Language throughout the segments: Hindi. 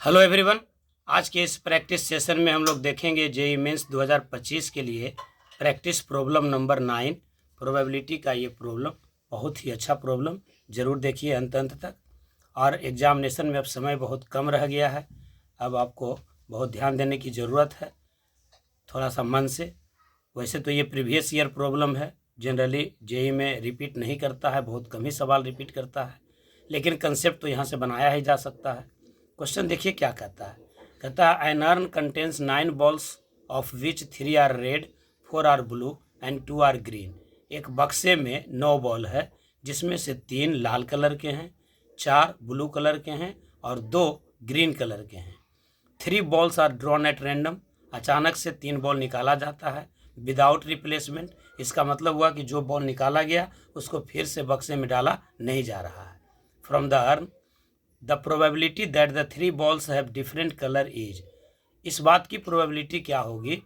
Hello everyone. आज के इस प्रैक्टिस सेशन में हम लोग देखेंगे जेईई मेंस 2025 के लिए प्रैक्टिस प्रॉब्लम नंबर 9 प्रोबेबिलिटी का। ये प्रॉब्लम बहुत ही अच्छा प्रॉब्लम, ज़रूर देखिए अंत तक। और एग्जामिनेशन में अब समय बहुत कम रह गया है, अब आपको बहुत ध्यान देने की ज़रूरत है, थोड़ा सा मन से। वैसे तो ये प्रीवियस ईयर प्रॉब्लम है, जनरली जेईई में रिपीट नहीं करता है, बहुत कम ही सवाल रिपीट करता है, लेकिन कंसेप्ट तो यहाँ से बनाया ही जा सकता है। क्वेश्चन देखिए क्या कहता है। कहता है an urn contains 9 balls of which 3 are red, 4 are blue and 2 are green. एक बक्से में 9 बॉल है जिसमें से 3 लाल कलर के हैं, 4 ब्लू कलर के हैं और 2 ग्रीन कलर के हैं। 3 balls are drawn at random. अचानक से 3 बॉल निकाला जाता है विदाउट रिप्लेसमेंट। इसका मतलब हुआ कि जो बॉल निकाला गया उसको फिर से बक्से में डाला नहीं जा रहा है। From the earn the probability that the 3 balls have different colour is. इस बात की प्रोबेबिलिटी क्या होगी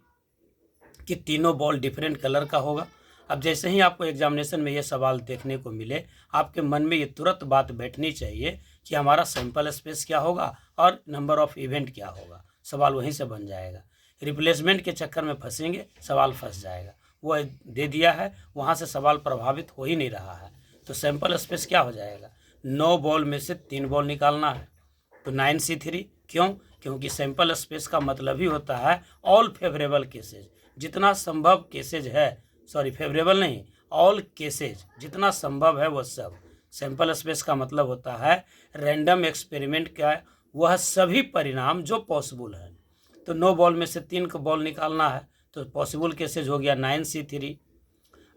कि तीनों बॉल डिफरेंट कलर का होगा। अब जैसे ही आपको एग्जामिनेशन में ये सवाल देखने को मिले, आपके मन में ये तुरंत बात बैठनी चाहिए कि हमारा सैंपल स्पेस क्या होगा और नंबर ऑफ इवेंट क्या होगा। सवाल वहीं से बन जाएगा। रिप्लेसमेंट के चक्कर में फंसेंगे, सवाल फंस जाएगा। वो दे दिया है, वहाँ से सवाल प्रभावित हो ही नहीं रहा है, तो सैंपल स्पेस क्या हो जाएगा। 9 बॉल में से 3 बॉल निकालना है, तो 9C3। क्यों? क्योंकि सैंपल स्पेस का मतलब ही होता है ऑल फेवरेबल केसेज। जितना संभव केसेज है, सॉरी फेवरेबल नहीं, ऑल केसेज, जितना संभव है वो सब। सैंपल स्पेस का मतलब होता है रैंडम एक्सपेरिमेंट का वह सभी परिणाम जो पॉसिबल है। तो 9 बॉल में से 3 को बॉल निकालना है, तो पॉसिबल केसेज हो गया 9C3।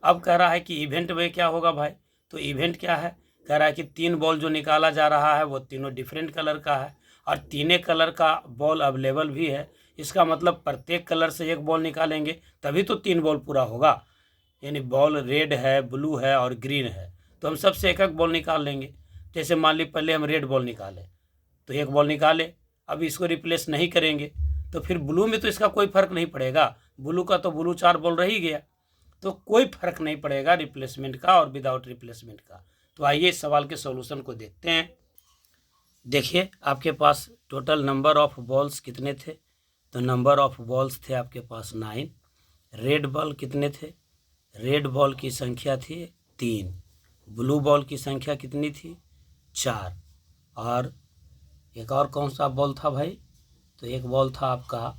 अब कह रहा है कि इवेंट में क्या होगा भाई, तो इवेंट क्या है, कह रहा है कि 3 बॉल जो निकाला जा रहा है वो तीनों डिफरेंट कलर का है और तीनों कलर का बॉल अवेलेबल भी है। इसका मतलब प्रत्येक कलर से एक बॉल निकालेंगे तभी तो 3 बॉल पूरा होगा। यानी बॉल रेड है, ब्लू है और ग्रीन है, तो हम सबसे एक एक बॉल निकाल लेंगे। जैसे मान ली पहले हम रेड बॉल निकाले तो एक बॉल निकाले, अब इसको रिप्लेस नहीं करेंगे तो फिर ब्लू में तो इसका कोई फर्क नहीं पड़ेगा। ब्लू का तो ब्लू 4 बॉल रह ही गया, तो कोई फर्क नहीं पड़ेगा रिप्लेसमेंट का और विदाउट रिप्लेसमेंट का। तो आइए इस सवाल के सॉल्यूशन को देखते हैं। देखिए आपके पास टोटल नंबर ऑफ बॉल्स कितने थे, तो नंबर ऑफ बॉल्स थे आपके पास 9। रेड बॉल कितने थे, रेड बॉल की संख्या थी 3। ब्लू बॉल की संख्या कितनी थी 4। और एक और कौन सा बॉल था भाई, तो एक बॉल था आपका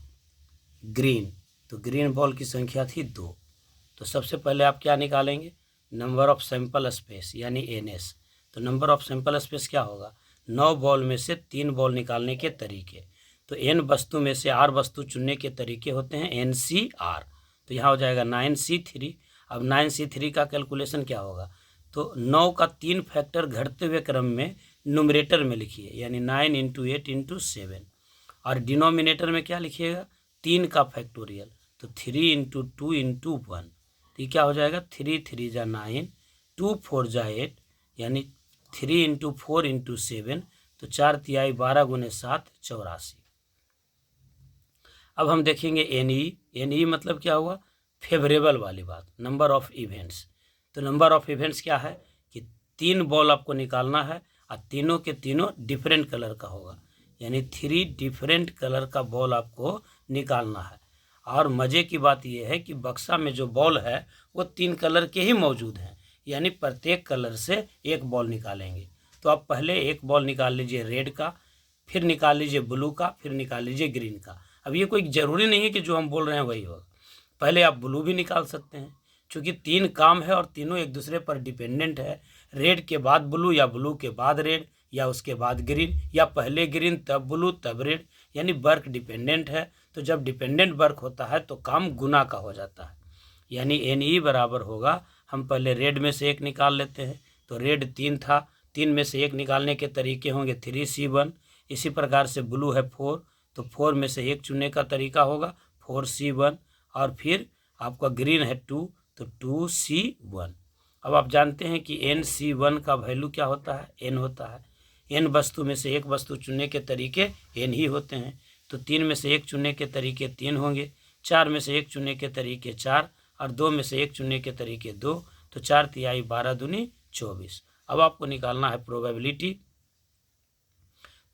ग्रीन, तो ग्रीन बॉल की संख्या थी 2। तो सबसे पहले आप क्या निकालेंगे, नंबर ऑफ सैंपल स्पेस यानी NS। तो नंबर ऑफ सैंपल स्पेस क्या होगा, 9 बॉल में से 3 बॉल निकालने के तरीके। तो N वस्तु में से R वस्तु चुनने के तरीके होते हैं NCR। तो यहाँ हो जाएगा 9C3। अब 9C3 का कैलकुलेशन क्या होगा, तो 9 का 3 फैक्टर घटते हुए क्रम में नुमरेटर में लिखिए, यानी 9 × 8 × 7। और डिनोमिनेटर में क्या लिखिएगा, 3 का फैक्टोरियल, तो 3 × 2 × 1। तो क्या हो जाएगा, 3 3 जा 9, 2 4 जा 8, यानी 3 × 4 × 7, तो 4 तिहाई 12 × 7 84। अब हम देखेंगे NE मतलब क्या हुआ, फेवरेबल वाली बात, नंबर ऑफ इवेंट्स। तो नंबर ऑफ इवेंट्स क्या है कि 3 बॉल आपको निकालना है और तीनों के तीनों डिफरेंट कलर का होगा, यानी 3 डिफरेंट कलर का बॉल आपको निकालना है। और मज़े की बात यह है कि बक्सा में जो बॉल है वो 3 कलर के ही मौजूद हैं, यानी प्रत्येक कलर से एक बॉल निकालेंगे। तो आप पहले एक बॉल निकाल लीजिए रेड का, फिर निकाल लीजिए ब्लू का, फिर निकाल लीजिए ग्रीन का। अब ये कोई ज़रूरी नहीं है कि जो हम बोल रहे हैं वही होगा, पहले आप ब्लू भी निकाल सकते हैं, क्योंकि 3 काम है और तीनों एक दूसरे पर डिपेंडेंट है। रेड के बाद ब्लू या ब्लू के बाद रेड या उसके बाद ग्रीन या पहले ग्रीन तब ब्लू तब रेड, यानी वर्क डिपेंडेंट है। तो जब डिपेंडेंट वर्क होता है तो काम गुना का हो जाता है, यानी NE बराबर होगा, हम पहले रेड में से एक निकाल लेते हैं, तो रेड 3 था, 3 में से एक निकालने के तरीके होंगे 3C1। इसी प्रकार से ब्लू है 4, तो 4 में से एक चुनने का तरीका होगा 4C1। और फिर आपका ग्रीन है 2, तो 2C1। अब आप जानते हैं कि NC1 का वैल्यू क्या होता है, N होता है। N वस्तु में से एक वस्तु चुनने के तरीके N ही होते हैं, तो 3 में से एक चुनने के तरीके 3 होंगे, 4 में से एक चुनने के तरीके 4 और 2 में से एक चुनने के तरीके 2, तो 4 तिहाई 12 दूनी 24। अब आपको निकालना है प्रोबेबिलिटी।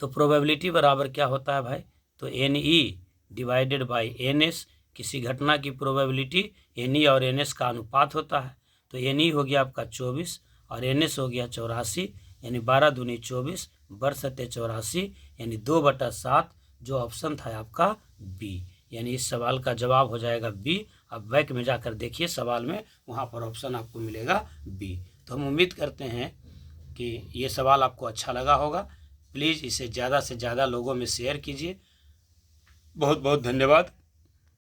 तो प्रोबेबिलिटी बराबर क्या होता है भाई, तो NE डिवाइडेड बाई NS, किसी घटना की प्रोबेबिलिटी NE और NS का अनुपात होता है। तो NE हो गया आपका 24 और NS हो गया 84, यानी 12 दूनी 24 बरसते 84, यानी 2/7, जो ऑप्शन था आपका बी, यानी इस सवाल का जवाब हो जाएगा बी। अब बैक में जाकर देखिए सवाल में, वहाँ पर ऑप्शन आपको मिलेगा बी। तो हम उम्मीद करते हैं कि ये सवाल आपको अच्छा लगा होगा। प्लीज़ इसे ज़्यादा से ज़्यादा लोगों में शेयर कीजिए। बहुत बहुत धन्यवाद।